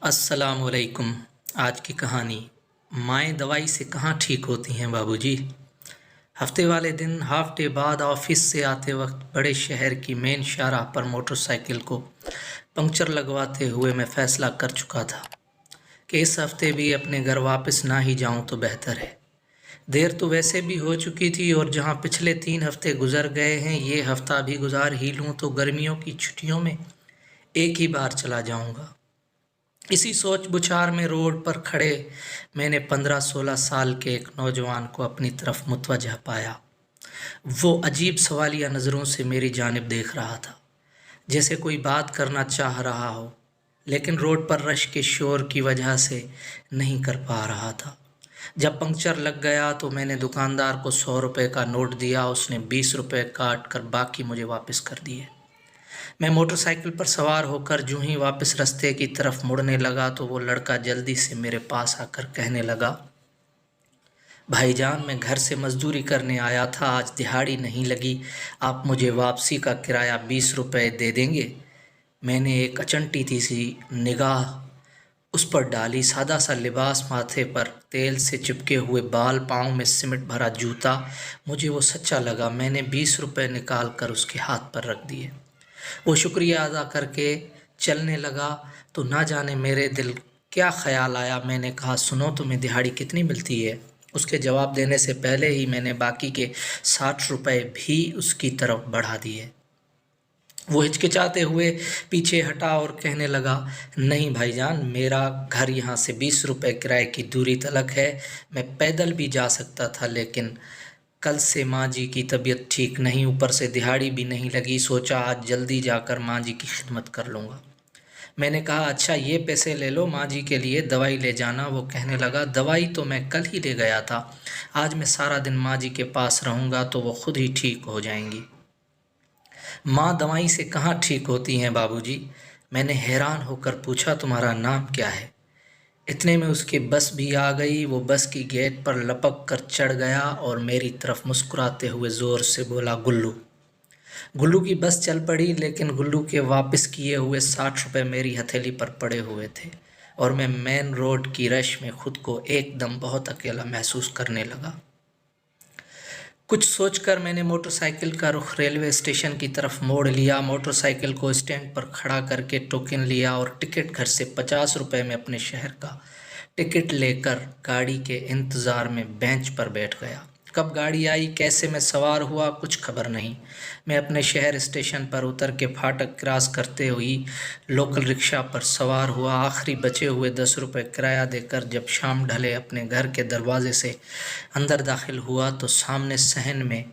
अस्सलाम वालेकुम। आज की कहानी। माएँ दवाई से कहाँ ठीक होती हैं बाबूजी। हफ्ते वाले दिन हाफ डे बाद ऑफिस से आते वक्त बड़े शहर की मेन शाहराह पर मोटरसाइकिल को पंक्चर लगवाते हुए मैं फैसला कर चुका था कि इस हफ्ते भी अपने घर वापस ना ही जाऊं तो बेहतर है। देर तो वैसे भी हो चुकी थी और जहां पिछले 3 हफ्ते गुजर गए हैं ये हफ्ता भी गुजार ही लूं तो गर्मियों की छुट्टियों में एक ही बार चला जाऊंगा। इसी सोच बुछार में रोड पर खड़े मैंने 15-16 साल के एक नौजवान को अपनी तरफ मुतवज्जह पाया। वो अजीब सवालिया नज़रों से मेरी जानिब देख रहा था, जैसे कोई बात करना चाह रहा हो, लेकिन रोड पर रश के शोर की वजह से नहीं कर पा रहा था। जब पंक्चर लग गया तो मैंने दुकानदार को 100 रुपये का नोट दिया। उसने 20 रुपये काट कर बाकी मुझे वापस कर दिए। मैं मोटरसाइकिल पर सवार होकर यूं ही वापस रास्ते की तरफ मुड़ने लगा तो वो लड़का जल्दी से मेरे पास आकर कहने लगा, भाईजान मैं घर से मजदूरी करने आया था, आज दिहाड़ी नहीं लगी, आप मुझे वापसी का किराया 20 रुपये दे देंगे। मैंने एक अचंटी सी निगाह उस पर डाली। सादा सा लिबास, माथे पर तेल से चिपके हुए बाल, पाँव में सीमेंट भरा जूता, मुझे वो सच्चा लगा। मैंने 20 रुपये निकाल कर उसके हाथ पर रख दिए। वो शुक्रिया अदा करके चलने लगा तो ना जाने मेरे दिल क्या ख्याल आया। मैंने कहा, सुनो तुम्हें दिहाड़ी कितनी मिलती है? उसके जवाब देने से पहले ही मैंने बाकी के 60 रुपये भी उसकी तरफ बढ़ा दिए। वो हिचकिचाते हुए पीछे हटा और कहने लगा, नहीं भाईजान, मेरा घर यहाँ से 20 रुपये किराए की दूरी तलक है, मैं पैदल भी जा सकता था, लेकिन कल से माँ जी की तबीयत ठीक नहीं, ऊपर से दिहाड़ी भी नहीं लगी, सोचा आज जल्दी जाकर माँ जी की खिदमत कर लूँगा। मैंने कहा, अच्छा ये पैसे ले लो, माँ जी के लिए दवाई ले जाना। वो कहने लगा, दवाई तो मैं कल ही ले गया था, आज मैं सारा दिन माँ जी के पास रहूँगा तो वो खुद ही ठीक हो जाएंगी। माँ दवाई से कहाँ ठीक होती हैं बाबूजी? मैंने हैरान होकर पूछा, तुम्हारा नाम क्या है? इतने में उसकी बस भी आ गई। वो बस की गेट पर लपक कर चढ़ गया और मेरी तरफ मुस्कुराते हुए ज़ोर से बोला, गुल्लू। गुल्लू की बस चल पड़ी, लेकिन गुल्लू के वापस किए हुए 60 रुपये मेरी हथेली पर पड़े हुए थे और मैं मेन रोड की रश में खुद को एकदम बहुत अकेला महसूस करने लगा। कुछ सोचकर मैंने मोटरसाइकिल का रुख रेलवे स्टेशन की तरफ मोड़ लिया। मोटरसाइकिल को स्टैंड पर खड़ा करके टोकन लिया और टिकट घर से 50 रुपये में अपने शहर का टिकट लेकर गाड़ी के इंतज़ार में बेंच पर बैठ गया। कब गाड़ी आई, कैसे मैं सवार हुआ, कुछ खबर नहीं। मैं अपने शहर स्टेशन पर उतर के फाटक क्रॉस करते हुई लोकल रिक्शा पर सवार हुआ। आखिरी बचे हुए 10 रुपये किराया देकर जब शाम ढले अपने घर के दरवाजे से अंदर दाखिल हुआ तो सामने सहन में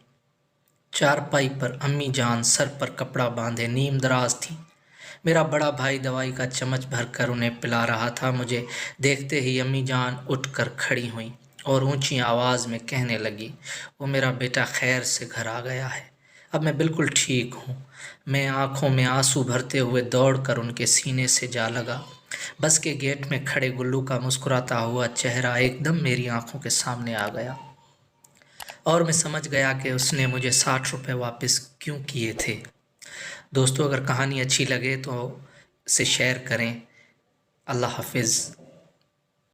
चारपाई पर अम्मी जान सर पर कपड़ा बांधे नीम दराज थी। मेरा बड़ा भाई दवाई का चम्मच भरकर उन्हें पिला रहा था। मुझे देखते ही अम्मी जान उठकर खड़ी हुई और ऊंची आवाज़ में कहने लगी, वो मेरा बेटा खैर से घर आ गया है, अब मैं बिल्कुल ठीक हूँ। मैं आंखों में आंसू भरते हुए दौड़कर उनके सीने से जा लगा। बस के गेट में खड़े गुल्लू का मुस्कुराता हुआ चेहरा एकदम मेरी आंखों के सामने आ गया और मैं समझ गया कि उसने मुझे 60 रुपये वापस क्यों किए थे। दोस्तों, अगर कहानी अच्छी लगे तो इसे शेयर करें। अल्लाह हाफिज़।